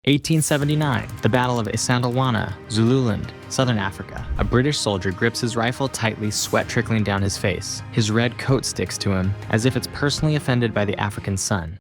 1879, the Battle of Isandlwana, Zululand, Southern Africa. A British soldier grips his rifle tightly, sweat trickling down his face. His red coat sticks to him, as if it's personally offended by the African sun.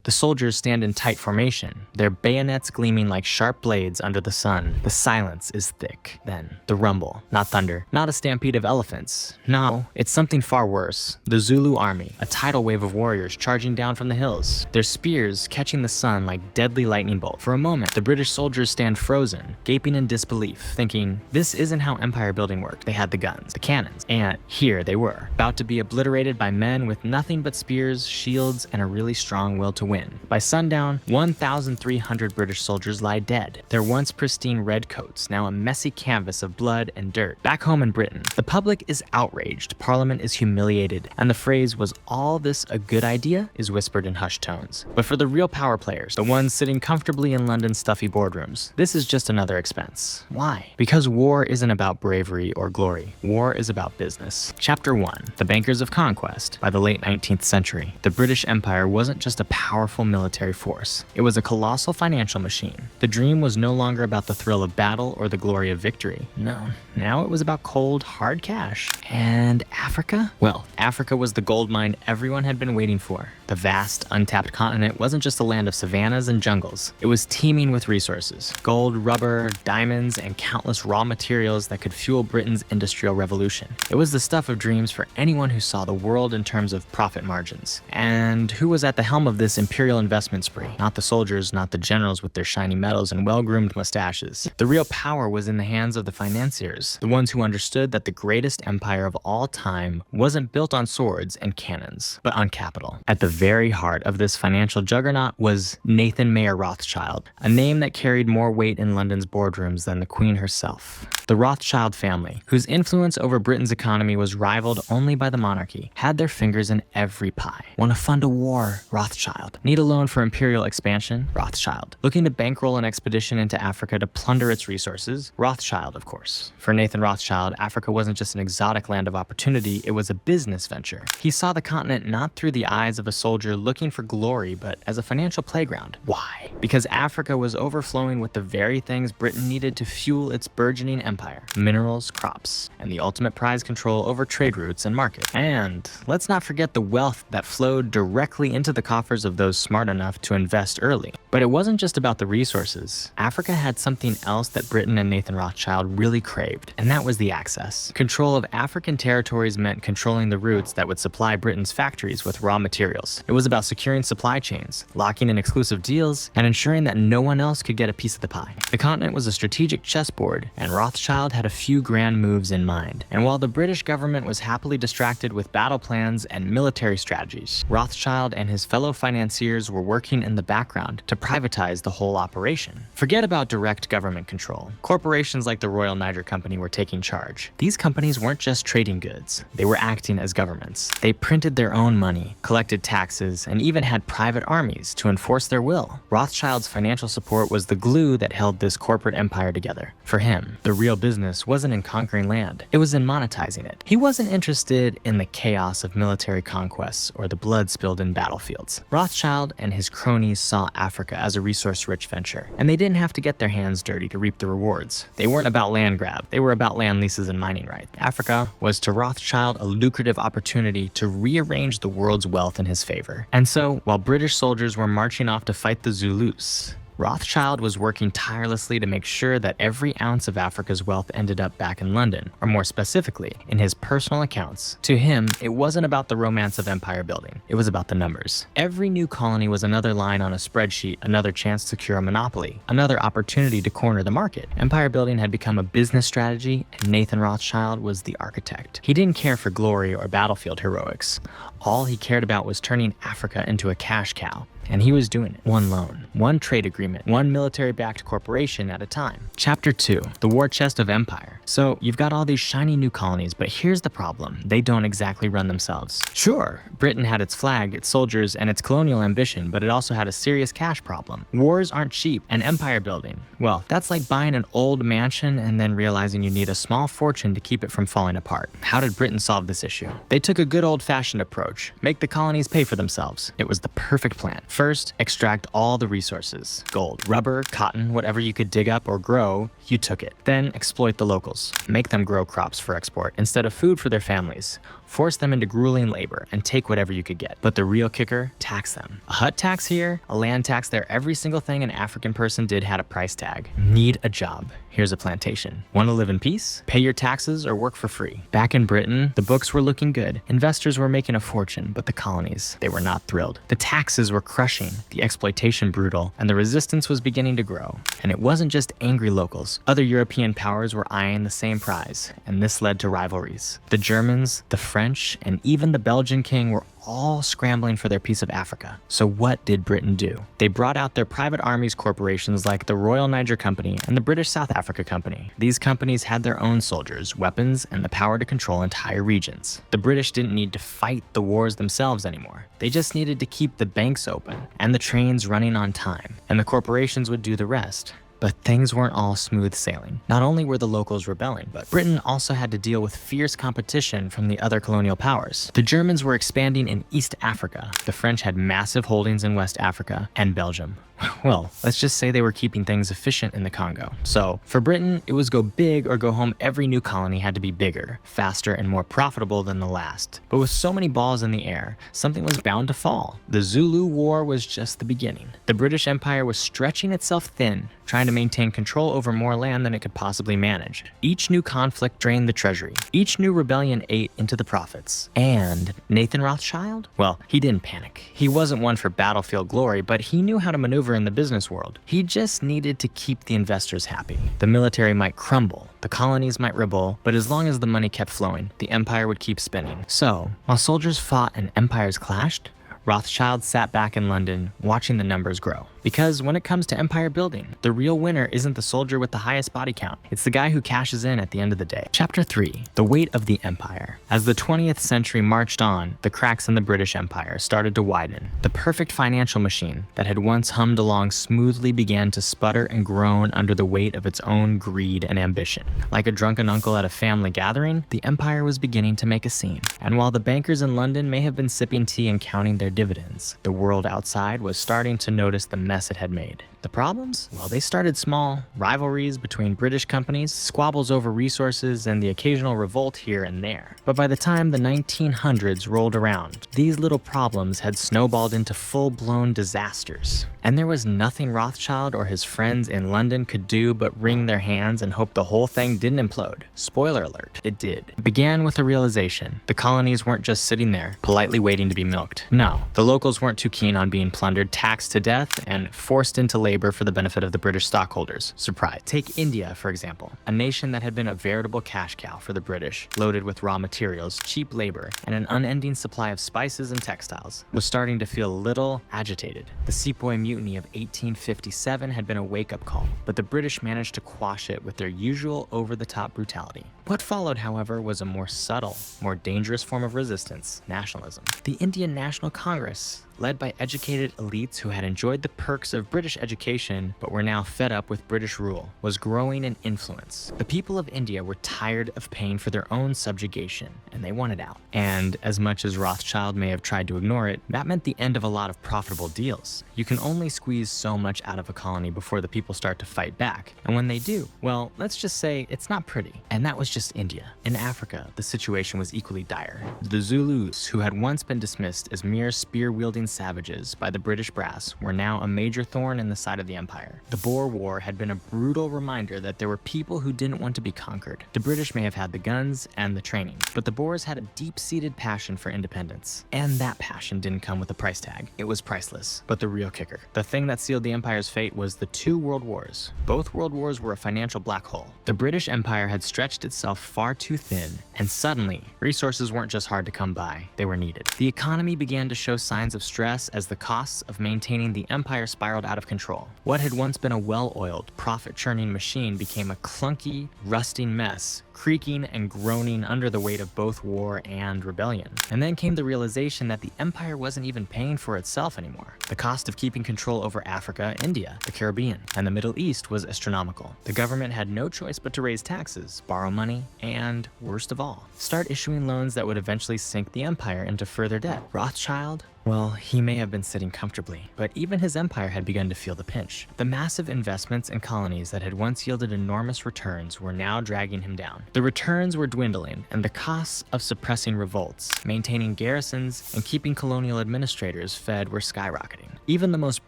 The soldiers stand in tight formation, their bayonets gleaming like sharp blades under the sun. The silence is thick. Then, the rumble. Not thunder, not a stampede of elephants. No, it's something far worse. The Zulu army, a tidal wave of warriors charging down from the hills, their spears catching the sun like deadly lightning bolts. For a moment, the British soldiers stand frozen, gaping in disbelief, thinking, this isn't how empire building worked. They had the guns, the cannons, and here they were, about to be obliterated by men with nothing but spears, shields, and a really strong will to win. By sundown, 1,300 British soldiers lie dead, their once pristine red coats now a messy canvas of blood and dirt. Back home in Britain, the public is outraged, Parliament is humiliated, and the phrase, "was all this a good idea?" is whispered in hushed tones. But for the real power players, the ones sitting comfortably in London's stuffy boardrooms, this is just another expense. Why? Because war isn't about bravery or glory. War is about business. Chapter 1. The Bankers of Conquest. By the late 19th century, the British Empire wasn't just a powerful military force. It was a colossal financial machine. The dream was no longer about the thrill of battle or the glory of victory. No, now it was about cold, hard cash. And Africa? Well, Africa was the gold mine everyone had been waiting for. The vast, untapped continent wasn't just a land of savannas and jungles. It was teeming with resources. Gold, rubber, diamonds, and countless raw materials that could fuel Britain's industrial revolution. It was the stuff of dreams for anyone who saw the world in terms of profit margins. And who was at the helm of this imperial investment spree? Not the soldiers, not the generals with their shiny medals and well-groomed mustaches. The real power was in the hands of the financiers, the ones who understood that the greatest empire of all time wasn't built on swords and cannons, but on capital. At the very heart of this financial juggernaut was Nathan Mayer Rothschild, a name that carried more weight in London's boardrooms than the Queen herself. The Rothschild family, whose influence over Britain's economy was rivaled only by the monarchy, had their fingers in every pie. Want to fund a war? Rothschild. Need a loan for imperial expansion? Rothschild. Looking to bankroll an expedition into Africa to plunder its resources? Rothschild, of course. For Nathan Rothschild, Africa wasn't just an exotic land of opportunity, it was a business venture. He saw the continent not through the eyes of a soldier looking for glory, but as a financial playground. Why? Because Africa was overflowing with the very things Britain needed to fuel its burgeoning empire. Minerals, crops, and the ultimate prize control over trade routes and markets. And let's not forget the wealth that flowed directly into the coffers of those smart enough to invest early. But it wasn't just about the resources. Africa had something else that Britain and Nathan Rothschild really craved, and that was the access. Control of African territories meant controlling the routes that would supply Britain's factories with raw materials. It was about securing supply chains, locking in exclusive deals, and ensuring that no one else could get a piece of the pie. The continent was a strategic chessboard, and Rothschild had a few grand moves in mind. And while the British government was happily distracted with battle plans and military strategies, Rothschild and his fellow financiers were working in the background to privatize the whole operation. Forget about direct government control. Corporations like the Royal Niger Company were taking charge. These companies weren't just trading goods, they were acting as governments. They printed their own money, collected taxes, and even had private armies to enforce their will. Rothschild's financial support was the glue that held this corporate empire together. For him, the real business wasn't in conquering land, it was in monetizing it. He wasn't interested in the chaos of military conquests or the blood spilled in battlefields. Rothschild and his cronies saw Africa as a resource-rich venture, and they didn't have to get their hands dirty to reap the rewards. They weren't about land grab, they were about land leases and mining rights. Africa was to Rothschild a lucrative opportunity to rearrange the world's wealth in his favor. And so, while British soldiers were marching off to fight the Zulus, Rothschild was working tirelessly to make sure that every ounce of Africa's wealth ended up back in London, or more specifically, in his personal accounts. To him, it wasn't about the romance of empire building, it was about the numbers. Every new colony was another line on a spreadsheet, another chance to secure a monopoly, another opportunity to corner the market. Empire building had become a business strategy, and Nathan Rothschild was the architect. He didn't care for glory or battlefield heroics. All he cared about was turning Africa into a cash cow. And he was doing it. One loan, one trade agreement, one military-backed corporation at a time. Chapter 2. The War Chest of Empire. So you've got all these shiny new colonies, but here's the problem. They don't exactly run themselves. Sure, Britain had its flag, its soldiers, and its colonial ambition, but it also had a serious cash problem. Wars aren't cheap, and empire building, well, that's like buying an old mansion and then realizing you need a small fortune to keep it from falling apart. How did Britain solve this issue? They took a good old-fashioned approach. Make the colonies pay for themselves. It was the perfect plan. First, extract all the resources. Gold, rubber, cotton, whatever you could dig up or grow, you took it. Then exploit the locals. Make them grow crops for export instead of food for their families. Force them into grueling labor and take whatever you could get. But the real kicker, tax them. A hut tax here, a land tax there. Every single thing an African person did had a price tag. Need a job. Here's a plantation. Want to live in peace? Pay your taxes or work for free. Back in Britain, the books were looking good. Investors were making a fortune, but the colonies, they were not thrilled. The taxes were crushing, the exploitation brutal, and the resistance was beginning to grow. And it wasn't just angry locals. Other European powers were eyeing the same prize, and this led to rivalries. The Germans, the French, and even the Belgian king were all scrambling for their piece of Africa. So what did Britain do? They brought out their private armies corporations like the Royal Niger Company and the British South Africa Company. These companies had their own soldiers, weapons, and the power to control entire regions. The British didn't need to fight the wars themselves anymore. They just needed to keep the banks open and the trains running on time, and the corporations would do the rest. But things weren't all smooth sailing. Not only were the locals rebelling, but Britain also had to deal with fierce competition from the other colonial powers. The Germans were expanding in East Africa. The French had massive holdings in West Africa and Belgium. Well, let's just say they were keeping things efficient in the Congo. So for Britain, it was go big or go home. Every new colony had to be bigger, faster, and more profitable than the last. But with so many balls in the air, something was bound to fall. The Zulu War was just the beginning. The British Empire was stretching itself thin, trying to maintain control over more land than it could possibly manage. Each new conflict drained the treasury. Each new rebellion ate into the profits. And Nathan Rothschild? Well, he didn't panic. He wasn't one for battlefield glory, but he knew how to maneuver in the business world. He just needed to keep the investors happy. The military might crumble, the colonies might rebel, but as long as the money kept flowing, the empire would keep spinning. So, while soldiers fought and empires clashed, Rothschild sat back in London, watching the numbers grow. Because when it comes to empire building, the real winner isn't the soldier with the highest body count. It's the guy who cashes in at the end of the day. Chapter 3. The Weight of the Empire. As the 20th century marched on, the cracks in the British Empire started to widen. The perfect financial machine that had once hummed along smoothly began to sputter and groan under the weight of its own greed and ambition. Like a drunken uncle at a family gathering, the empire was beginning to make a scene. And while the bankers in London may have been sipping tea and counting their dividends, the world outside was starting to notice the mess it had made. The problems? Well, they started small. Rivalries between British companies, squabbles over resources, and the occasional revolt here and there. But by the time the 1900s rolled around, these little problems had snowballed into full-blown disasters. And there was nothing Rothschild or his friends in London could do but wring their hands and hope the whole thing didn't implode. Spoiler alert, it did. It began with a realization. The colonies weren't just sitting there, politely waiting to be milked. No, the locals weren't too keen on being plundered, taxed to death, and forced into labor for the benefit of the British stockholders. Surprise. Take India, for example, a nation that had been a veritable cash cow for the British, loaded with raw materials, cheap labor, and an unending supply of spices and textiles, was starting to feel a little agitated. The Sepoy Mutiny of 1857 had been a wake-up call, but the British managed to quash it with their usual over-the-top brutality. What followed, however, was a more subtle, more dangerous form of resistance: nationalism. The Indian National Congress, led by educated elites who had enjoyed the perks of British education but were now fed up with British rule, was growing in influence. The people of India were tired of paying for their own subjugation, and they wanted out. And as much as Rothschild may have tried to ignore it, that meant the end of a lot of profitable deals. You can only squeeze so much out of a colony before the people start to fight back. And when they do, well, let's just say it's not pretty. And that was just India. In Africa, the situation was equally dire. The Zulus, who had once been dismissed as mere spear-wielding savages by the British brass, were now a major thorn in the side of the empire. The Boer War had been a brutal reminder that there were people who didn't want to be conquered. The British may have had the guns and the training, but the Boers had a deep-seated passion for independence. And that passion didn't come with a price tag. It was priceless. But the real kicker, the thing that sealed the empire's fate, was the two world wars. Both world wars were a financial black hole. The British Empire had stretched itself far too thin, and suddenly, resources weren't just hard to come by, they were needed. The economy began to show signs of stress as the costs of maintaining the empire spiraled out of control. What had once been a well-oiled, profit-churning machine became a clunky, rusting mess, creaking and groaning under the weight of both war and rebellion. And then came the realization that the empire wasn't even paying for itself anymore. The cost of keeping control over Africa, India, the Caribbean, and the Middle East was astronomical. The government had no choice but to raise taxes, borrow money, and, worst of all, start issuing loans that would eventually sink the empire into further debt. Rothschild? Well, he may have been sitting comfortably, but even his empire had begun to feel the pinch. The massive investments in colonies that had once yielded enormous returns were now dragging him down. The returns were dwindling, and the costs of suppressing revolts, maintaining garrisons, and keeping colonial administrators fed were skyrocketing. Even the most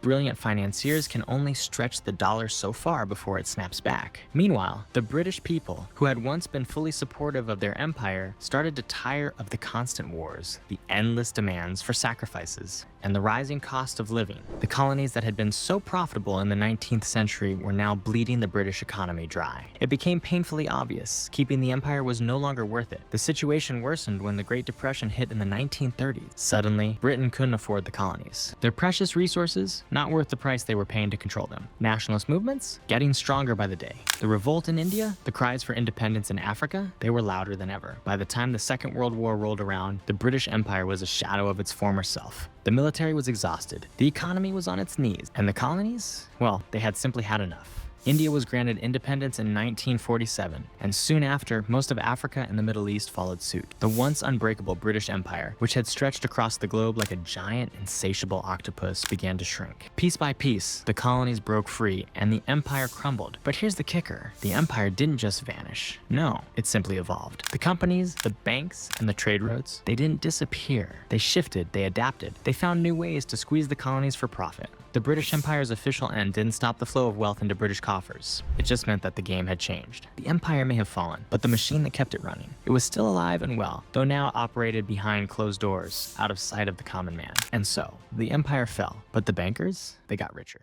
brilliant financiers can only stretch the dollar so far before it snaps back. Meanwhile, the British people, who had once been fully supportive of their empire, started to tire of the constant wars, the endless demands for sacrifices, and the rising cost of living. The colonies that had been so profitable in the 19th century were now bleeding the British economy dry. It became painfully obvious keeping the empire was no longer worth it. The situation worsened when the Great Depression hit in the 1930s. Suddenly, Britain couldn't afford the colonies. Their precious resources, not worth the price they were paying to control them. Nationalist movements, getting stronger by the day. The revolt in India, the cries for independence in Africa, they were louder than ever. By the time the Second World War rolled around, the British Empire was a shadow of its former self. The military was exhausted, the economy was on its knees, and the colonies? Well, they had simply had enough. India was granted independence in 1947, and soon after, most of Africa and the Middle East followed suit. The once unbreakable British Empire, which had stretched across the globe like a giant, insatiable octopus, began to shrink. Piece by piece, the colonies broke free, and the empire crumbled. But here's the kicker. The empire didn't just vanish. No, it simply evolved. The companies, the banks, and the trade routes, they didn't disappear. They shifted, they adapted. They found new ways to squeeze the colonies for profit. The British Empire's official end didn't stop the flow of wealth into British coffers. It just meant that the game had changed. The empire may have fallen, but the machine that kept it running, it was still alive and well, though now operated behind closed doors, out of sight of the common man. And so, the empire fell, but the bankers, they got richer.